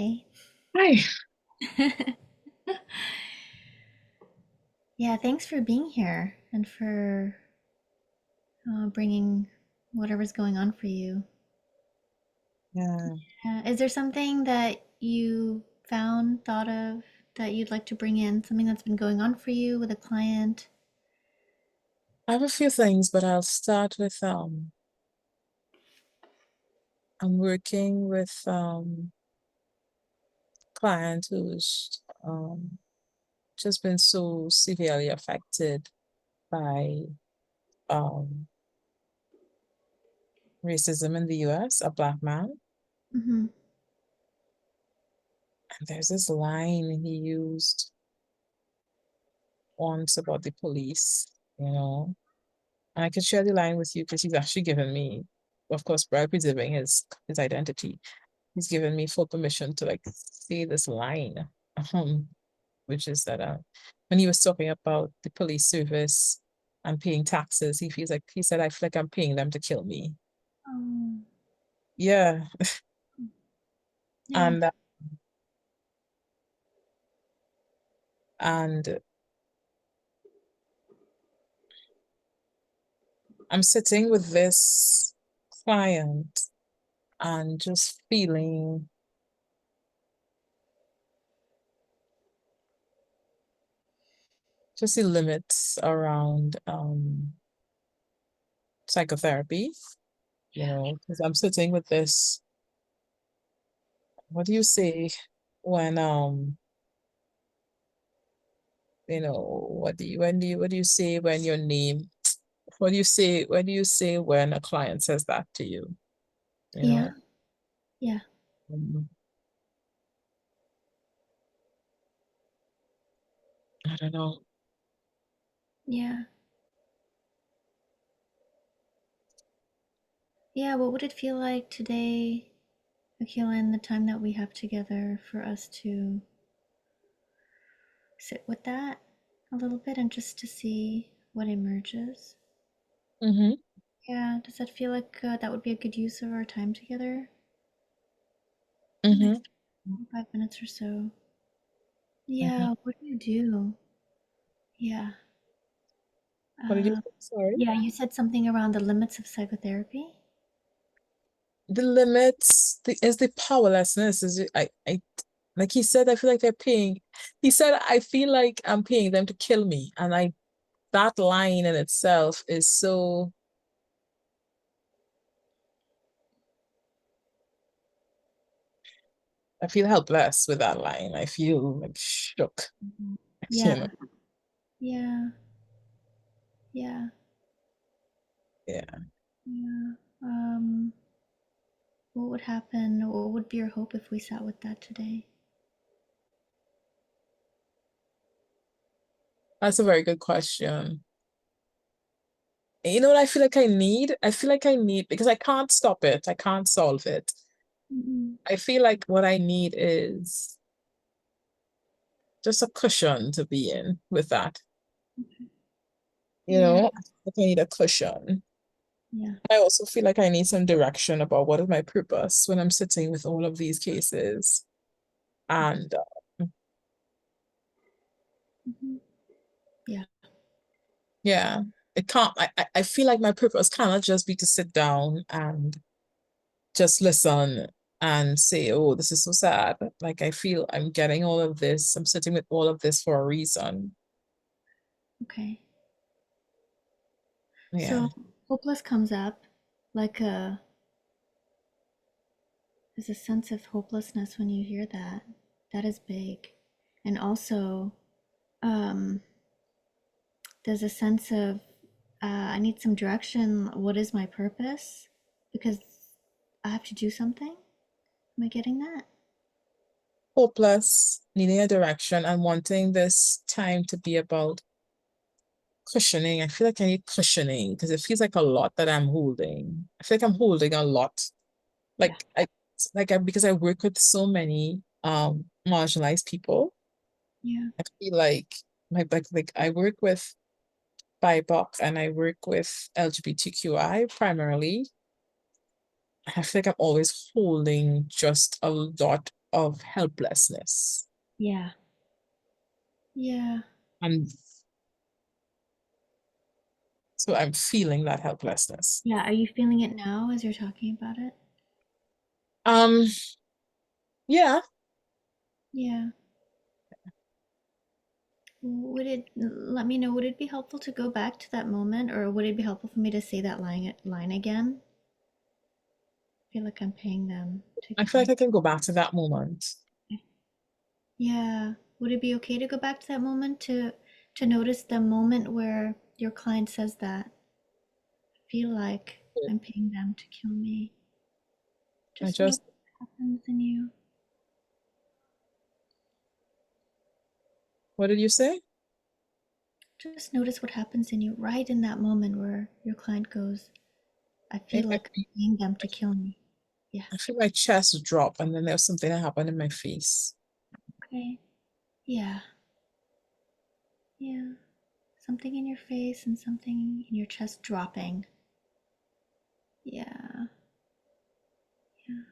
Hi. Yeah, thanks for being here and for bringing whatever's going on for you. Yeah, Is there something that you found, thought of, that you'd like to bring in? Something that's been going on for you with a client? I have a few things, but I'll start with I'm working with client who's just been so severely affected by um racism in the US, a black man. Mm-hmm. And there's this line he used once about the police, you know. And I can share the line with you because he's actually given me, of course, while preserving his identity. He's given me full permission to like say this line. Um, which is that when he was talking about the police service and paying taxes, he said, I feel like I'm paying them to kill me. Oh, Yeah. yeah. And and I'm sitting with this client and just feeling just the limits around psychotherapy, because I'm sitting with this, what do you say when what do you say when your name what do you say when a client says that to you? You Yeah. know, Yeah. um, I don't know. Yeah. Yeah. What would it feel like today, Akila, in the time that we have together for us to sit with that a little bit and just to see what emerges? Mm-hmm, Yeah, does that feel like that would be a good use of our time together? The mm-hmm, next 5 minutes or so. mm-hmm. Yeah, what do you do? Yeah. What did you Uh, say? Sorry. yeah, you said something around the limits of psychotherapy. The limits is the powerlessness. I like he said, I feel like they're paying. He said, I feel like I'm paying them to kill me. And that line in itself is so, I feel helpless with that line. I feel like shook, Mhm. you know. Yeah, yeah, yeah, Yeah. yeah. What would happen? What would be your hope if we sat with that today? That's a very good question. You know what I feel like I need? I feel like I need, because I can't stop it. I can't solve it. Hmm. I feel like what I need is just a cushion to be in with that. Yeah, I feel like I need a cushion. yeah. I also feel like I need some direction about what is my purpose when I'm sitting with all of these cases. And Hmm. Yeah. yeah, it can't, I feel like my purpose cannot just be to sit down and just listen and say, oh, this is so sad. Like I feel I'm getting all of this. I'm sitting with all of this for a reason. Okay. Yeah. So hopeless comes up like there's a sense of hopelessness when you hear that. That is big. And also, um, there's a sense of I need some direction. What is my purpose? Because I have to do something. Am I getting that? Hopeless, needing a direction and wanting this time to be about cushioning. I feel like I need cushioning because it feels like a lot that I'm holding. I feel like I'm holding a lot. Yeah. Like because I work with so many marginalized people. Yeah. I feel like I work with BIPOC and I work with LGBTQI primarily. I feel like I'm always holding just a lot of helplessness. Yeah. Yeah. And so I'm feeling that helplessness. Yeah. Are you feeling it now as you're talking about it? Um, yeah, Yeah. Let me know, would it be helpful to go back to that moment, or would it be helpful for me to say that line again? I feel like I'm paying them to I feel kill like I can go back to that moment. me. Yeah. Would it be okay to go back to that moment to notice the moment where your client says that? I feel like I'm paying them to kill me. I Just notice just, what happens in you. what did you say? Just notice what happens in you right in that moment where your client goes, I I, feel I, like I'm paying them to kill me. Yeah. I feel my chest drop and then there's something that happened in my face. Okay. Yeah. Yeah. Something in your face and something in your chest dropping. Yeah. Yeah.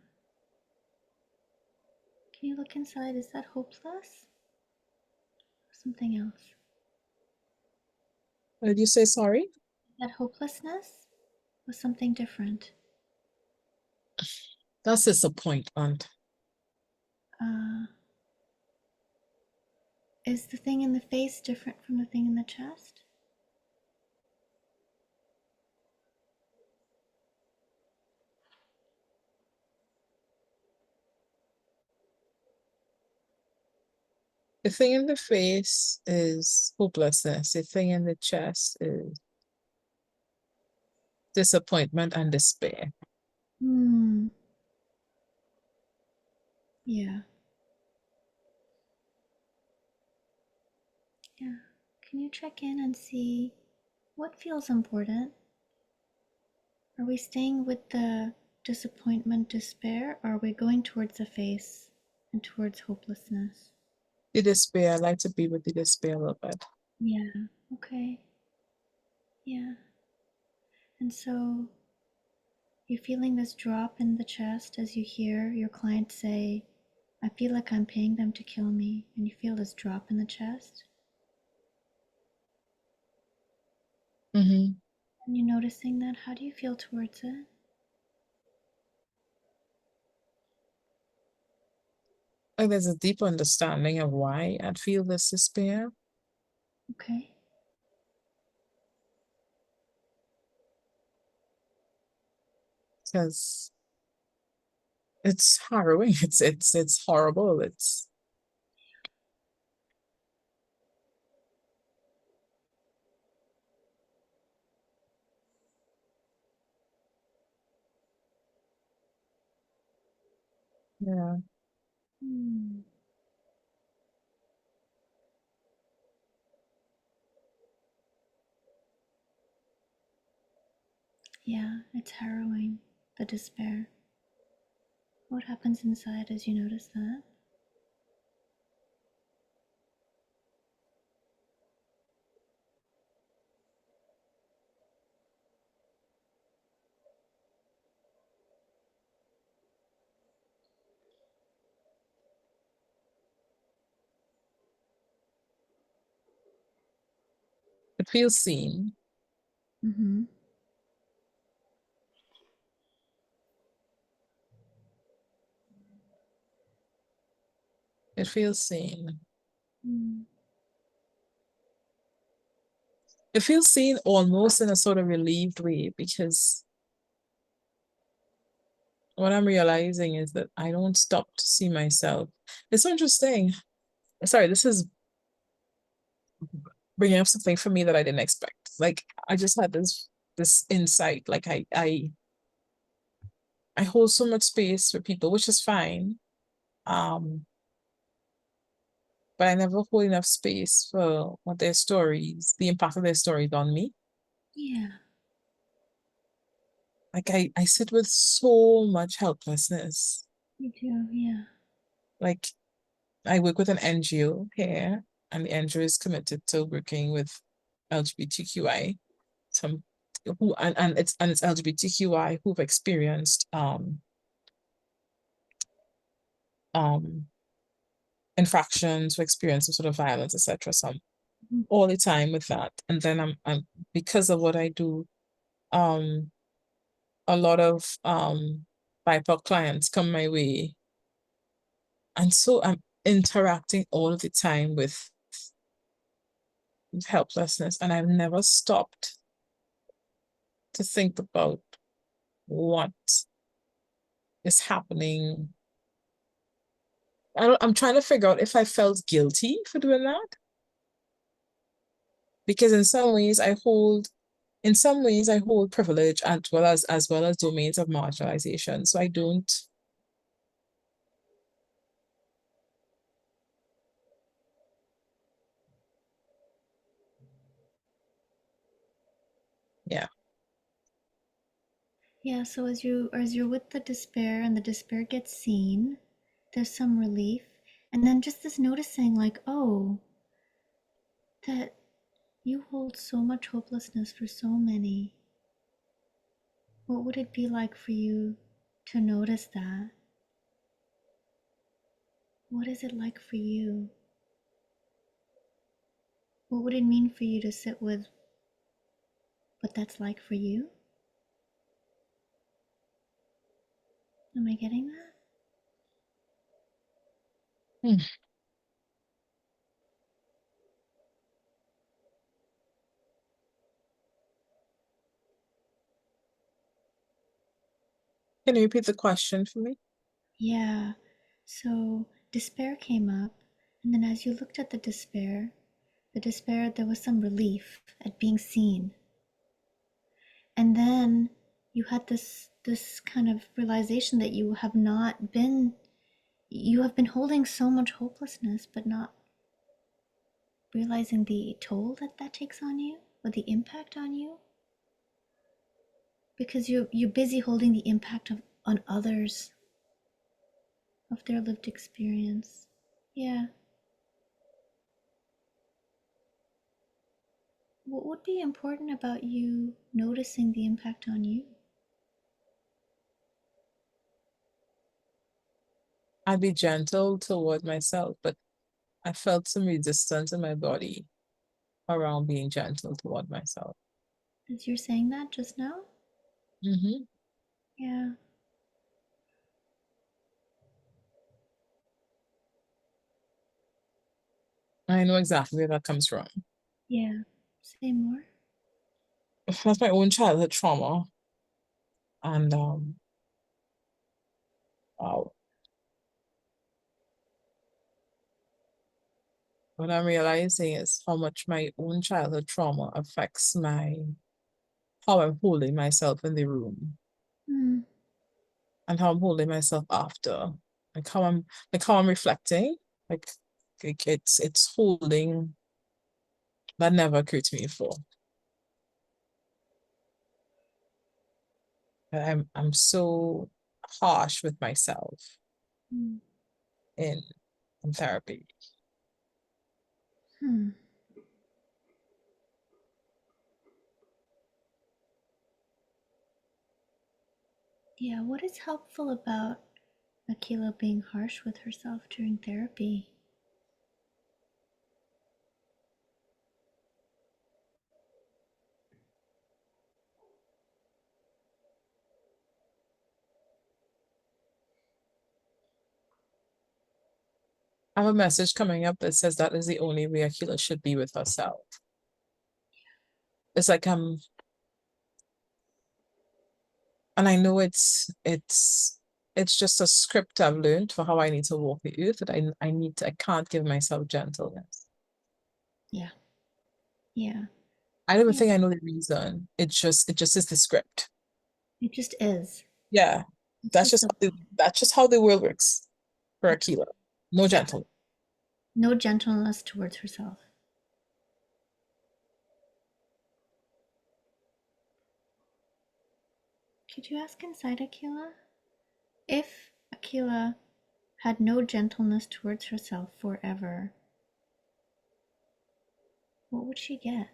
Can you look inside? Is that hopeless? Or something else? What did you say? Sorry? That hopelessness was something different. That's disappointment. Uh, is the thing in the face different from the thing in the chest? The thing in the face is hopelessness. The thing in the chest is disappointment and despair. Hmm. Yeah. Yeah. Can you check in and see what feels important? Are we staying with the disappointment, despair, or are we going towards the face and towards hopelessness? The despair, I like to be with the despair a little bit. Yeah. Okay. Yeah. And so you're feeling this drop in the chest as you hear your client say, I feel like I'm paying them to kill me. And you feel this drop in the chest. Hmm. And you're noticing that. How do you feel towards it? Like there's a deep understanding of why I'd feel this despair. Okay. Because it's harrowing. It's horrible. It's yeah. Hmm. Yeah, it's harrowing. The despair. What happens inside as you notice that? It feels seen. Mm-hmm. It feels seen. Mm. It feels seen almost in a sort of relieved way because what I'm realizing is that I don't stop to see myself. It's so interesting. Sorry, this is bringing up something for me that I didn't expect. Like I just had this insight. Like I hold so much space for people, which is fine. Um, but I never hold enough space for what their stories, the impact of their stories on me. Yeah, Like I sit with so much helplessness. me too. Yeah. Like I work with an NGO here, and the NGO is committed to working with LGBTQI, some who and it's LGBTQI who've experienced um infractions or experience some sort of violence, etc. So I'm all the time with that. And then I'm because of what I do, um a lot of BIPOC clients come my way. And so I'm interacting all the time with helplessness. And I've never stopped to think about what is happening. I'm trying to figure out if I felt guilty for doing that. Because in some ways I hold privilege as well as domains of marginalization. So I don't, yeah. Yeah, so as you're with the despair and the despair gets seen, there's some relief. And then just this noticing like, oh, that you hold so much hopelessness for so many. What would it be like for you to notice that? What is it like for you? What would it mean for you to sit with what that's like for you? Am I getting that? Hmm. Can you repeat the question for me? Yeah. So despair came up, and then as you looked at the despair, there was some relief at being seen. And then you had this kind of realization that you have been holding so much hopelessness, but not realizing the toll that that takes on you or the impact on you because you're busy holding the impact of on others of their lived experience. Yeah. What would be important about you noticing the impact on you? I'd be gentle toward myself, but I felt some resistance in my body around being gentle toward myself. As you're saying that just now? Hmm. Yeah. I know exactly where that comes from. Yeah. Say more. That's my own childhood trauma. And wow, what I'm realizing is how much my own childhood trauma affects my how I'm holding myself in the room Hmm. and how I'm holding myself after. Like how I'm reflecting. Like, it's holding that never occurred to me before. I'm so harsh with myself Hmm. in in therapy. Hmm. Yeah, what is helpful about Akila being harsh with herself during therapy? I have a message coming up that says that is the only way Akila should be with herself. It's like and I know it's just a script I've learned for how I need to walk the earth that I can't give myself gentleness. Yeah. Yeah. I don't even Yeah. think I know the reason. It just is the script. It just is. Yeah. It's That's just just the that's just how the world works for it's Akila. No yeah. gentleness. No gentleness towards herself. Could you ask inside Akila? If Akila had no gentleness towards herself forever, what would she get?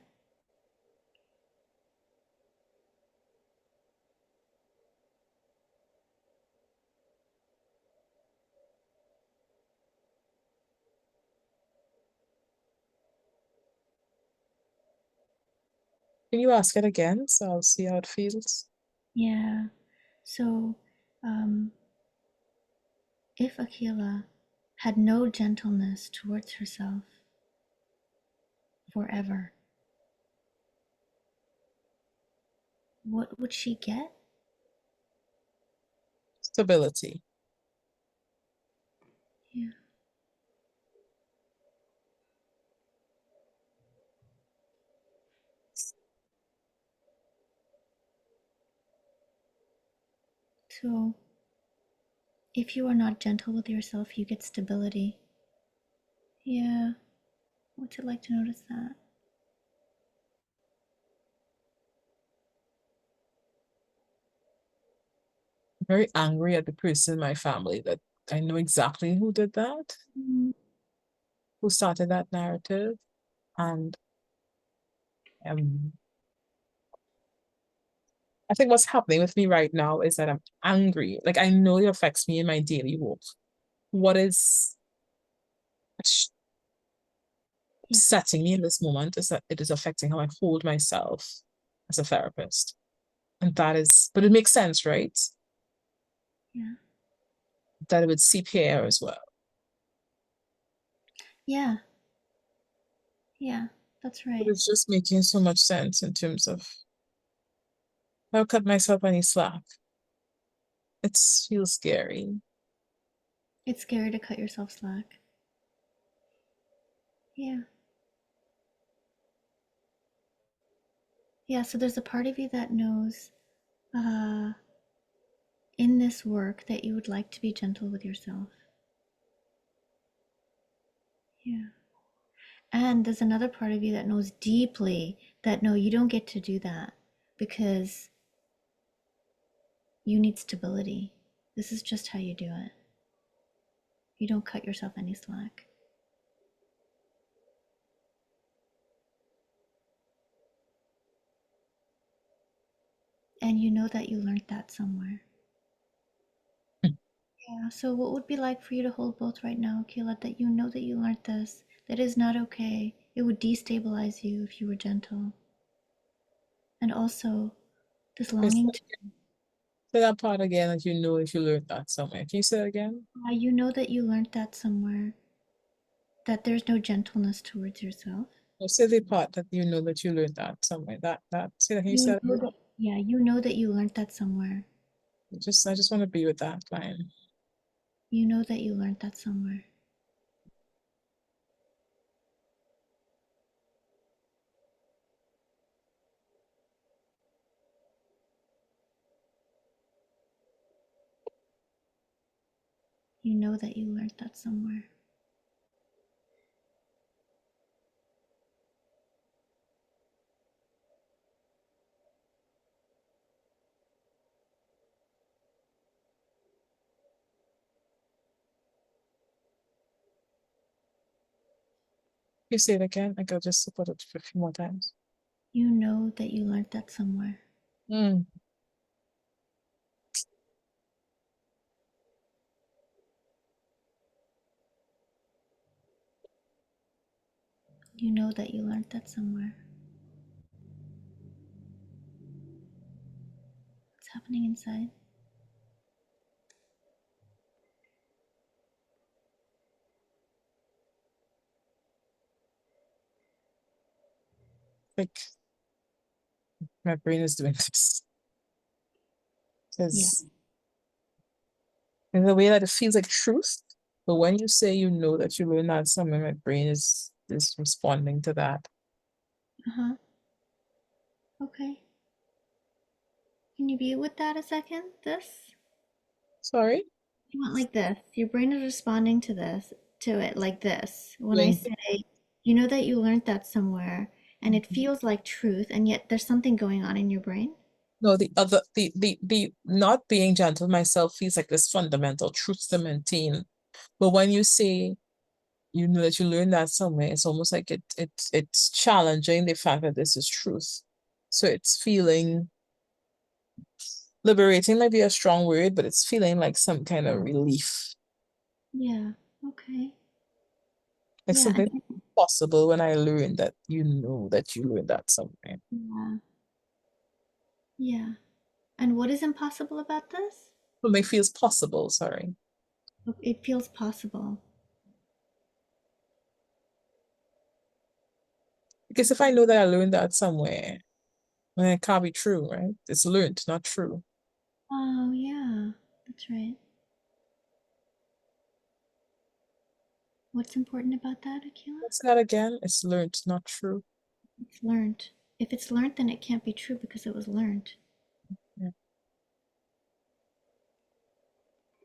Can you ask it again so I'll see how it feels? Yeah. So, um, if Akila had no gentleness towards herself forever, what would she get? Stability. Yeah. So, if you are not gentle with yourself, you get stability. Yeah. Would you like to notice that? Very angry at the person in my family that I know exactly who did that, Mm, who started that narrative. And um, I think what's happening with me right now is that I'm angry. Like I know it affects me in my daily work. What is yeah. upsetting me in this moment is that it is affecting how I hold myself as a therapist. And that is, but it makes sense, right? Yeah. That it would seep here as well. Yeah. Yeah. That's But right. it's just making so much sense in terms of I'll cut myself any slack. It feels scary. It's scary to cut yourself slack. Yeah. Yeah. So there's a part of you that knows uh, in this work that you would like to be gentle with yourself. Yeah. And there's another part of you that knows deeply that no, you don't get to do that because you need stability. This is just how you do it. You don't cut yourself any slack. And you know that you learned that somewhere. Yeah. So what would be like for you to hold both right now, Kayla, that you know that you learned this, that is not okay. It would destabilize you if you were gentle. And also this Chris, longing to say that part again that you know if you learned that somewhere. Can you say it again? you know that you learned that somewhere, that there's no gentleness towards yourself. Or say the part that you know that you learned that somewhere. That say that can you say You that know again? that, yeah, you know that you learned that somewhere. I just want to be with that line. You know that you learned that somewhere. You know that you learned that somewhere. You say it again, I will just support it for a few more times. You know that you learned that somewhere. Mm. You know that you learned that somewhere. What's happening inside? Like my brain is doing this. Yeah. Because in the way that it feels like truth. But when you say you know that you learned that somewhere, my brain is responding to that. Uh huh. Okay. Can you be with that a second? This? Sorry? You want like this. Your brain is responding to this, to it like this. When I Doing say, you know that you learned that somewhere, and it feels like truth, and yet there's something going on in your brain. no, the other the not being gentle myself feels like this fundamental truth to maintain. But when you say you know that you learned that somewhere, it's almost like it's challenging the fact that this is truth. So it's feeling liberating might be a strong word, but it's feeling like some kind of relief. Yeah. Okay. It's Yeah, and something possible when I learned that you know that you learned that somewhere. yeah, yeah. And what is impossible about this? For me, feels possible, sorry. It feels possible. Because if I know that I learned that somewhere, then it can't be true, right? It's learned, not true. Oh, yeah, that's right. What's important about that, Akila? What's that again? It's learned, not true. It's learned. If it's learned, then it can't be true because it was learned. Yeah.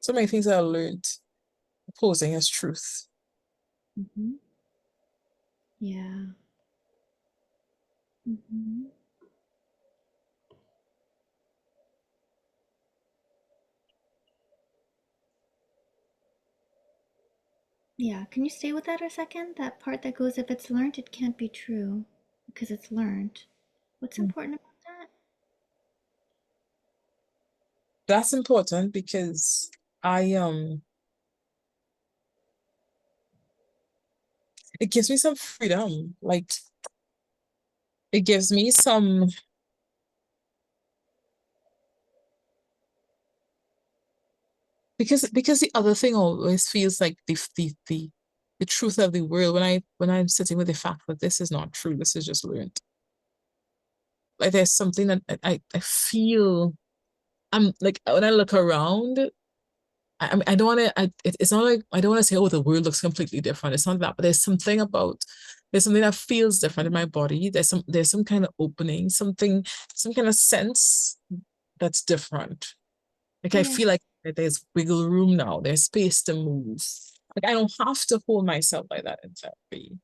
So many things that I learned posing as truth. Hmm. Yeah. Hmm. Yeah. Can you stay with that a second? That part that goes, if it's learned, it can't be true because it's learned. What's Mm. important about that? That's important because I it gives me some freedom. Like it gives me some because the other thing always feels like the truth of the world when I'm sitting with the fact that this is not true, this is just learned. Like there's something that I feel I'm like when I look around, I don't want to it's not like I don't want to say, oh, the world looks completely different. It's not that, but there's something that feels different in my body. There's some kind of opening, some kind of sense that's different. Like I Yeah. feel like there's wiggle room now. There's space to move. Like I don't have to hold myself like that in therapy.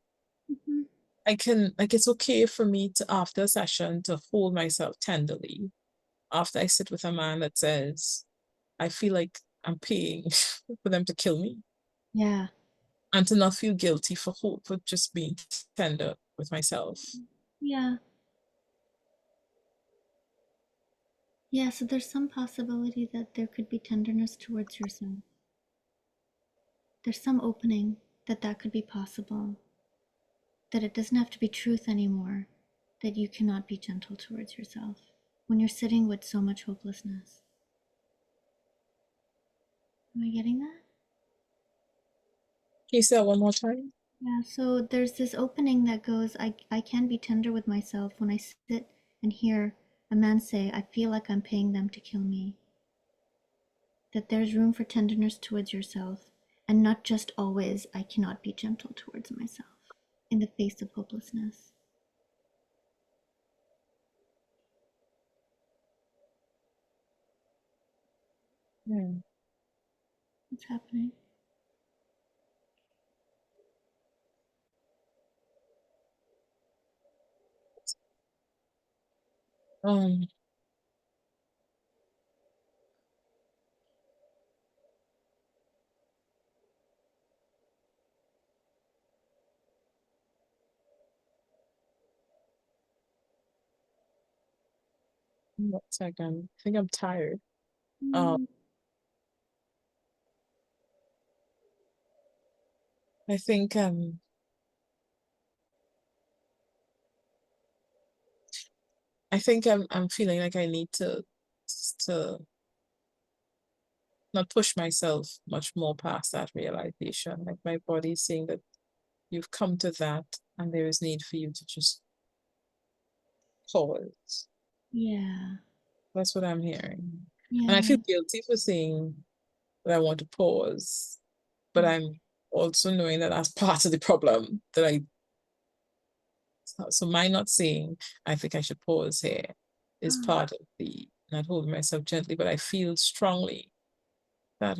Hmm. I can like it's okay for me to after a session to hold myself tenderly after I sit with a man that says, I feel like I'm paying for them to kill me. Yeah. And to not feel guilty for just being tender with myself. Yeah. Yeah. So there's some possibility that there could be tenderness towards yourself. There's some opening that that could be possible. That it doesn't have to be truth anymore. That you cannot be gentle towards yourself when you're sitting with so much hopelessness. Am I getting that? Can you say that one more time? Yeah, so there's this opening that goes, I can be tender with myself when I sit and hear a man say, I feel like I'm paying them to kill me. That there's room for tenderness towards yourself, and not just always, I cannot be gentle towards myself in the face of hopelessness. Yeah. What's happening? Um, 1 second. I think I'm tired. Um, Mm, I think I'm feeling like I need to not push myself much more past that realization. Like my body's saying that you've come to that and there is need for you to just pause. yeah, That's what I'm hearing. And I feel yeah, guilty for saying that I want to pause, but yeah. I'm also knowing that that's part of the problem that I, so my not saying, I think I should pause here is Ah, part of the not holding myself gently, but I feel strongly that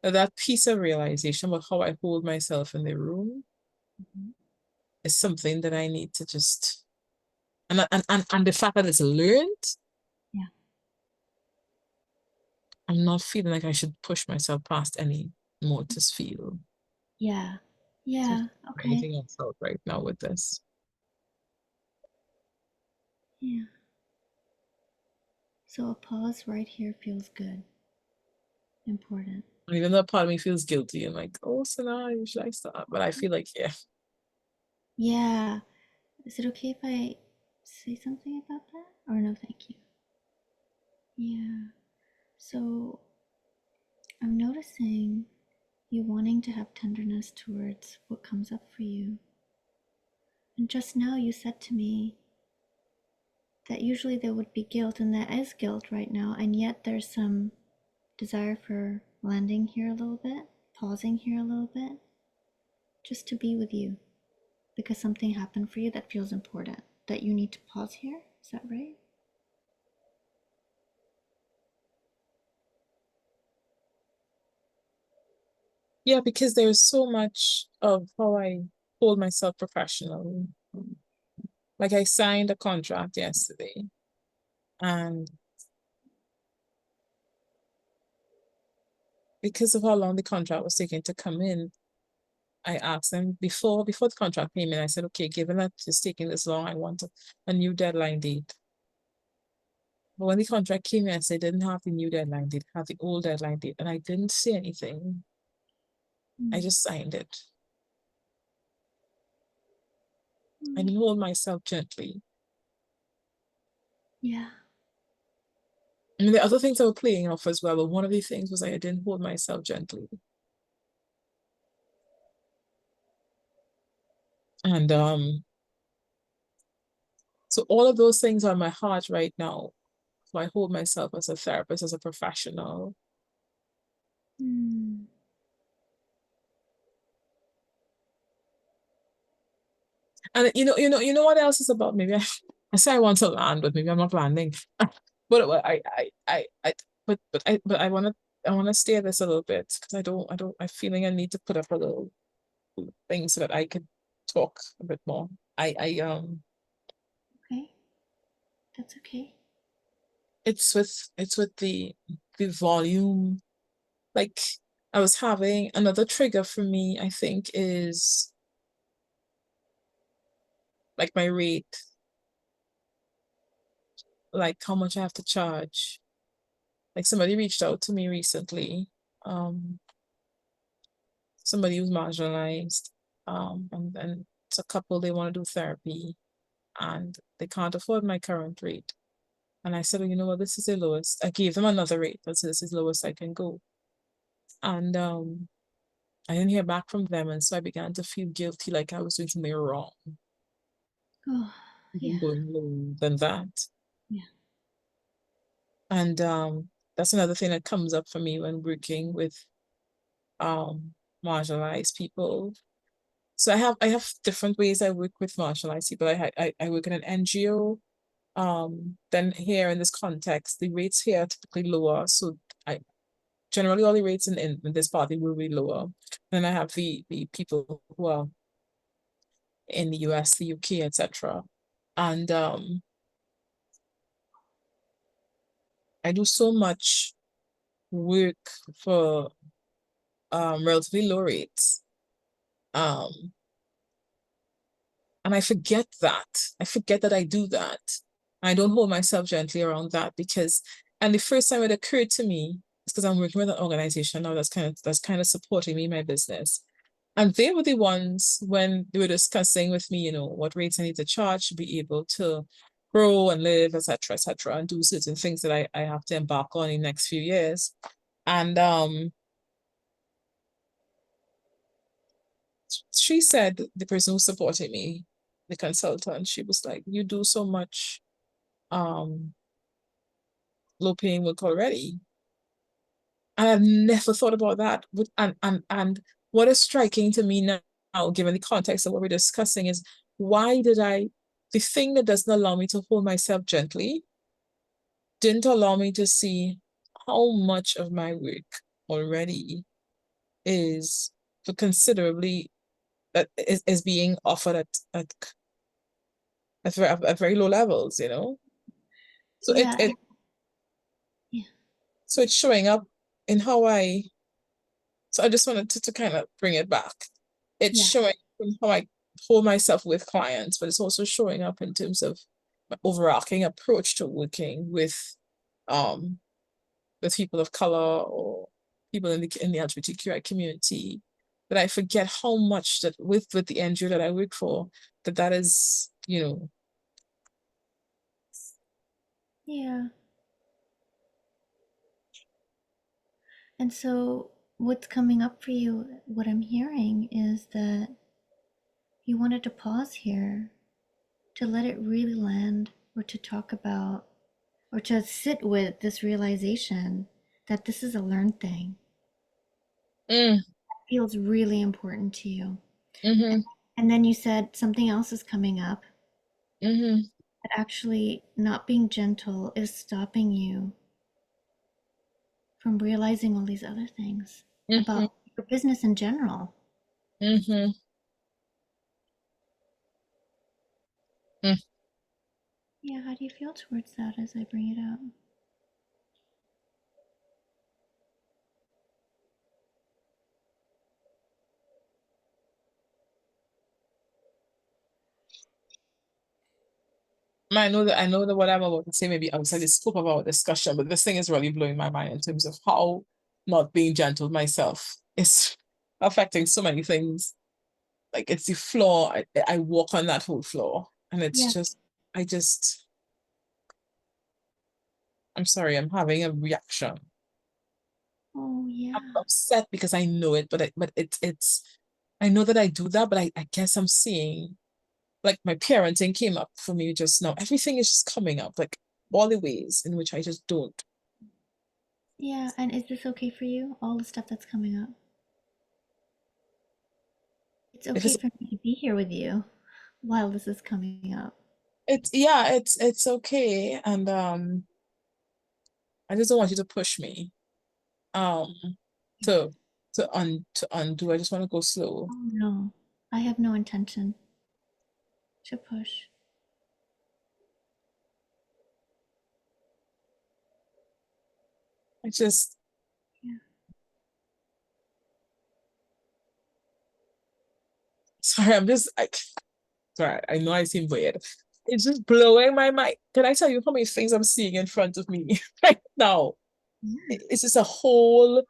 that piece of realization about how I hold myself in the room mhm. is something that I need to just and the fact that it's learned, Yeah, I'm not feeling like I should push myself past any more to feel. yeah, So yeah, okay, anything else out right now with this. yeah. So a pause right here feels good, important. And even though part of me feels guilty, I'm like, oh, so now should I stop? But I feel like, yeah. Yeah. Is it okay if I say something about that? Or no, thank you. Yeah. So I'm noticing you wanting to have tenderness towards what comes up for you. And just now you said to me that usually there would be guilt, and there is guilt right now, and yet there's some desire for landing here a little bit, pausing here a little bit, just to be with you because something happened for you that feels important, that you need to pause here. Is that right? Yeah, because there's so much of how I hold myself professionally. Like I signed a contract yesterday, and because of how long the contract was taking to come in, I asked them before the contract came in, I said, okay, given that it's taking this long, I want a new deadline date. But when the contract came in, I said, didn't have the new deadline date, have the old deadline date. And I didn't say anything. I Mm. just signed it. I Mm. didn't hold myself gently. Yeah. I mean, the other things that were playing off as well, but one of the things was I didn't hold myself gently. And so all of those things are in my heart right now. So I hold myself as a therapist, as a professional. Mm. And you know what else is about maybe I say I want to land, but maybe I'm not landing. But I want to stay this a little bit because I'm feeling I need to put up a little thing so that I could talk a bit more. I Okay. That's okay. it's with the volume. Like I was having another trigger for me, I think, is like my rate, like how much I have to charge. Like somebody reached out to me recently, um, somebody who's marginalized, and it's a couple, they want to do therapy and they can't afford my current rate. And I said, well, you know what, this is the lowest. I gave them another rate, but this is the lowest I can go. And I didn't hear back from them, and so I began to feel guilty, like I was doing something wrong, Oh, even yeah. going lower than that. Yeah. And that's another thing that comes up for me when working with um marginalized people. So I have different ways I work with marginalized people. I work in an NGO. Then here in this context, the rates here are typically lower. So I generally all the rates in this party will be lower. Then I have the people who are in the US, the UK, etc. And I do so much work for relatively low rates. Um, and I forget that. I forget that I do that. I don't hold myself gently around that because, and the first time it occurred to me is because I'm working with an organization now that's kind of supporting me in my business. And they were the ones when they were discussing with me, what rates I need to charge to be able to grow and live, etc., and do certain things that I have to embark on in the next few years. And she said, the person who supported me, the consultant, she was like, you do so much um low paying work already. And I've never thought about that. And what is striking to me now, given the context of what we're discussing, is why did the thing that doesn't allow me to hold myself gently didn't allow me to see how much of my work already is for considerably is being offered at very low levels. So it, Yeah. it Yeah. so it's showing up in how so I just wanted to kind of bring it back. It's Yeah. showing in how I hold myself with clients, but it's also showing up in terms of my overarching approach to working um with people of color or people in the LGBTQI community, that I forget how much that with the NGO that I work for, that is, Yeah. And so, what's coming up for you, what I'm hearing is that you wanted to pause here to let it really land, or to talk about, or to sit with this realization that this is a learned thing. mm, It feels really important to you. mm-hmm, And then you said something else is coming up, mm-hmm, that actually not being gentle is stopping you from realizing all these other things mm-hmm, about your business in general. mm-hmm, mm. Yeah, how do you feel towards that as I bring it up? I know that what I'm about to say maybe outside the scope of our discussion, but this thing is really blowing my mind in terms of how not being gentle myself is affecting so many things. Like it's the floor. I walk on that whole floor, and it's Yeah. just, I just, I'm sorry, I'm having a reaction. Oh, I'm yeah. upset because I know it, but it's I know that I do that, but I guess I'm seeing, like, my parenting came up for me just now. Everything is just coming up, like all the ways in which I just don't. Yeah, and is this okay for you? All the stuff that's coming up. It's It okay is for me to be here with you while this is coming up. it's yeah, it's okay. And I just don't want you to push me um to to undo. I just want to go slow. Oh, no. I have no intention to push. I just Yeah. sorry, I'm just sorry, I know I seem weird. It's just blowing my mind. Can I tell you how many things I'm seeing in front of me right now? Yeah. It's just a whole,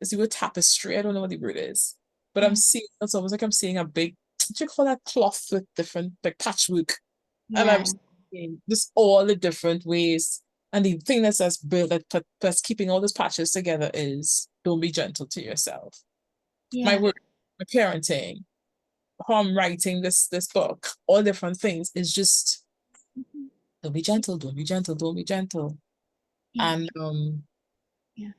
it's a tapestry. I don't know what the word is, but I'm Yeah. seeing, it's almost like I'm seeing a big, what do you call that cloth with different, like patchwork? And I'm Yeah. seeing just all the different ways. And the thing that's built, that's keeping all those patches together is don't be gentle to yourself. My Yeah. work, my parenting, how I'm writing this book, all different things is just Mhm. don't be gentle, don't be gentle, don't be gentle. Yeah. And Yeah.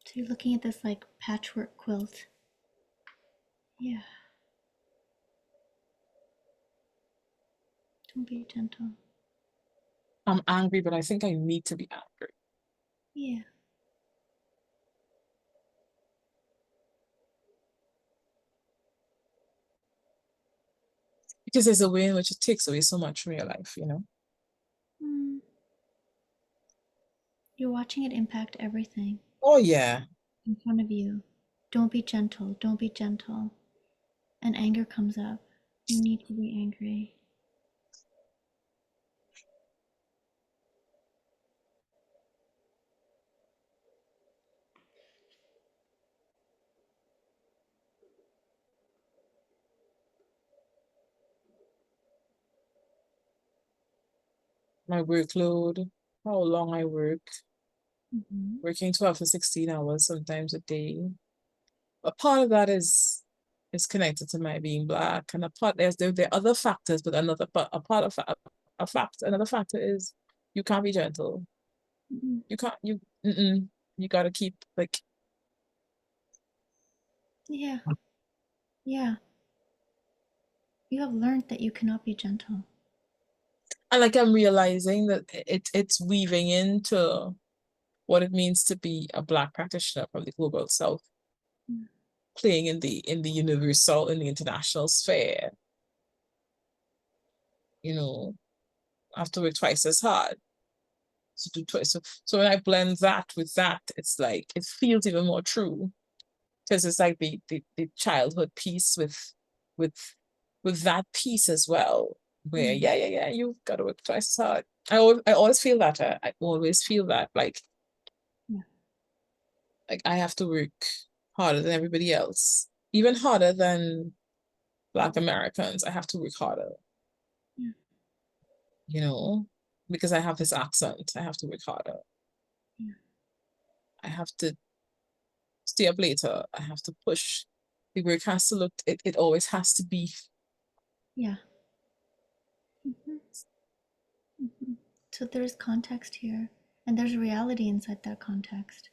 So you're looking at this like patchwork quilt. Yeah. Don't be gentle. I'm angry, but I think I need to be angry. Yeah. Because there's a way in which it takes away so much from your life, Mm. You're watching it impact everything Oh yeah. in front of you. Don't be gentle. Don't be gentle. And anger comes up. You need to be angry. My workload, how long I work, Hmm. working 12 to 16 hours sometimes a day. A part of that is connected to my being black, and a part there are other factors, but another but a part of a fact another factor is you can't be gentle. Hmm. You can't you gotta keep like, Yeah. Yeah. You have learned that you cannot be gentle. and like I'm realizing that it's weaving into what it means to be a black practitioner from the global south, Mm. playing in the universal, in the international sphere, I have to work twice as hard to do twice. So when I blend that with that, it's like it feels even more true because it's like the childhood piece with that piece as well, where Mm. yeah, you've got to work twice as hard. I always feel that. I always feel that Yeah. like I have to work harder than everybody else, even harder than Black Americans. I have to work harder, Yeah. you know, because I have this accent. I have to work harder. Yeah. I have to stay up later. I have to push. The work has to look, it always has to be. Yeah. Hmm. Hmm. So there's context here, and there's reality inside that context.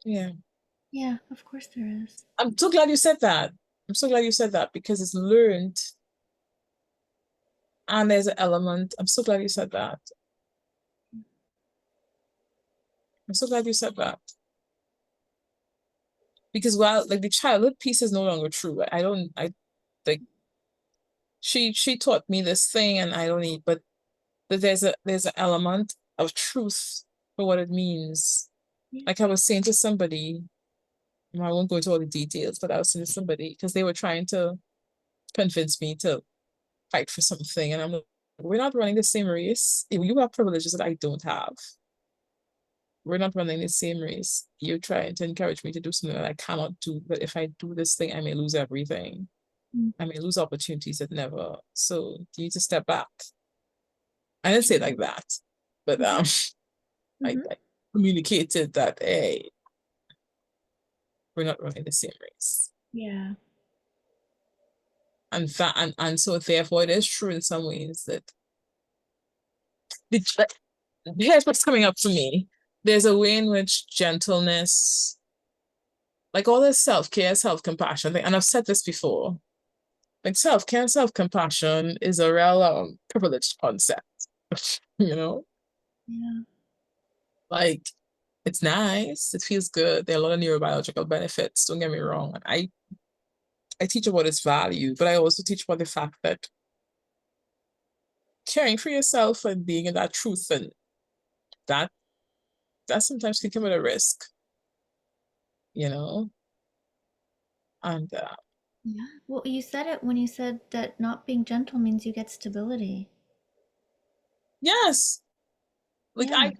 Yeah. Yeah, of course there is. I'm so glad you said that. I'm so glad you said that because it's learned and there's an element. I'm so glad you said that. I'm so glad you said that. Because while like the childhood piece is no longer true. I don't I like she taught me this thing and I don't need, but there's an element of truth for what it means. Yeah. Like I was saying to somebody, I won't go into all the details, but I was saying to somebody because they were trying to convince me to fight for something. And I'm like, we're not running the same race. You have privileges that I don't have. We're not running the same race. You're trying to encourage me to do something that I cannot do. But if I do this thing, I may lose everything. Mm. I may lose opportunities that never. So you need to step back. I didn't say it like that, but Mm-hmm. I, Mm-hmm. I communicated that hey, we're not running the same race. Yeah. And so therefore it is true in some ways that the, here's what's coming up for me. There's a way in which gentleness, like all this self-care, self-compassion thing, and I've said this before, like self-care and self-compassion is a real privileged concept. You know, Yeah. like it's nice, it feels good. There are a lot of neurobiological benefits. Don't get me wrong. I teach about its value, but I also teach about the fact that caring for yourself and being in that truth and that that sometimes can come at a risk, you know. And Yeah. Well, you said it when you said that not being gentle means you get stability. yes, like Yeah.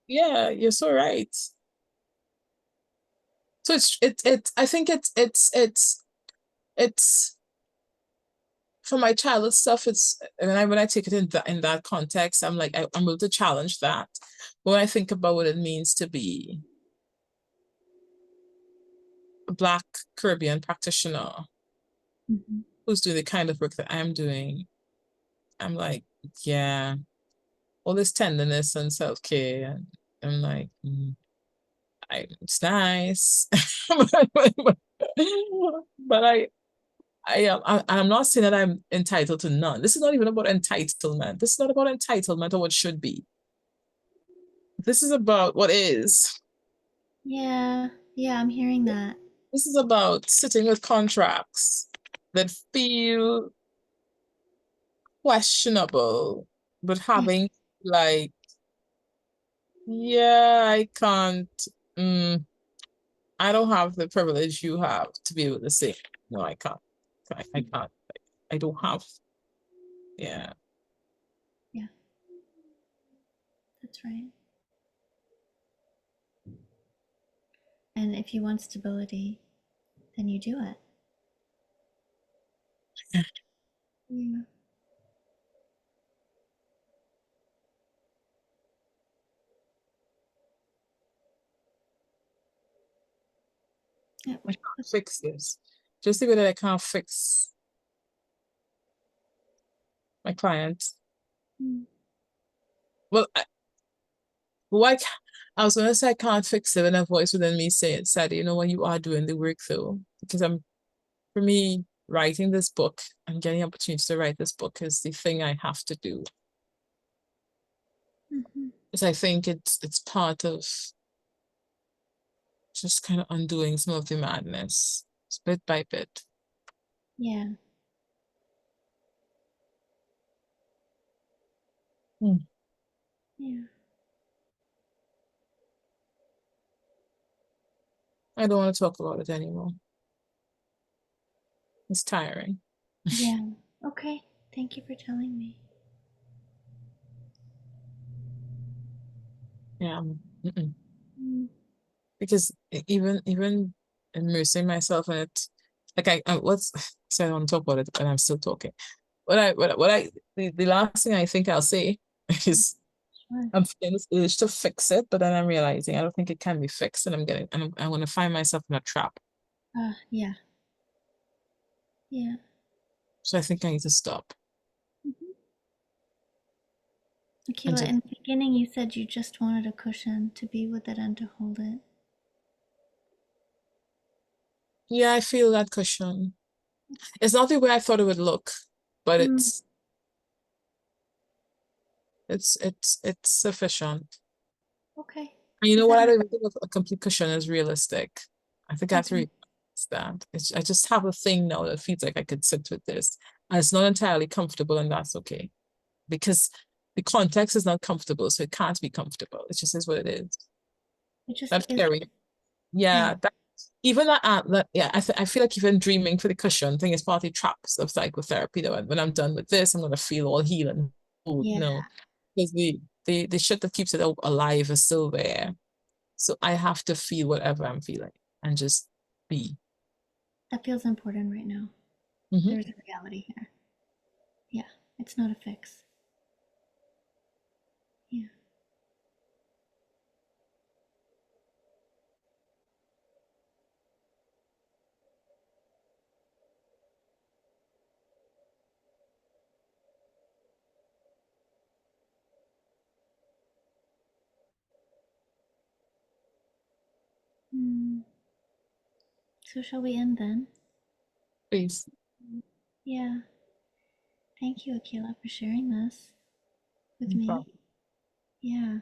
yeah, you're so right. So it's I think it's for my childhood stuff. It's when I take it in that context, I'm like I'm able to challenge that. But when I think about what it means to be a Black Caribbean practitioner Mm-hmm. who's doing the kind of work that I'm doing, I'm like, yeah, all this tenderness and self care, and I'm like, it's nice, but and I'm not saying that I'm entitled to none. This is not even about entitlement. This is not about entitlement or what should be. This is about what is. Yeah. Yeah, I'm hearing that. This is about sitting with contracts that feel questionable, but Yeah. having like, yeah, I can't. Mm, I don't have the privilege you have to be able to say, no, I can't. I can't. I don't have. Yeah. Yeah, that's right. And if you want stability, then you do it. Yeah. Yep. I can't fix this. Just the way that I can't fix my client. Mm. Well, why? I was gonna say I can't fix it, and a voice within me said, you know what, you are doing the work though, because for me, writing this book and getting opportunities to write this book is the thing I have to do. Mm-hmm. Because I think it's part of just kind of undoing some of the madness, bit by bit. Yeah. Hmm. Yeah. I don't want to talk about it anymore. It's tiring. Yeah. Okay. Thank you for telling me. Yeah. Mm-mm. Mm. Because even immersing myself in it, like I what's so I don't talk about it, and I'm still talking. The last thing I think I'll say is Sure. I'm feeling this urge to fix it, but then I'm realizing I don't think it can be fixed, and I'm going to find myself in a trap. Yeah. Yeah. So I think I need to stop Hmm. and Akila, just in the beginning you said you just wanted a cushion to be with it and to hold it. yeah, I feel that cushion. It's not the way I thought it would look, but Mm. it's sufficient. Okay. And you Is know what? that I like don't even think a complete cushion is realistic. I think I have to okay? realize that. I just have a thing now that feels like I could sit with this. And it's not entirely comfortable, and that's okay. Because the context is not comfortable, so it can't be comfortable. It just is what it is. It just That is. period. Yeah. Yeah, that even that yeah, I feel like even dreaming for the cushion thing is partly traps of psychotherapy. Though when I'm done with this, I'm gonna feel all healing. Oh Yeah. no, because the shit that keeps it alive is still there. So I have to feel whatever I'm feeling and just be. That feels important right now. Hmm. There's a reality here. Yeah. It's not a fix. Yeah. Mm. So shall we end then? Please. Yeah. Thank you, Akila, for sharing this with No me. problem. Yeah.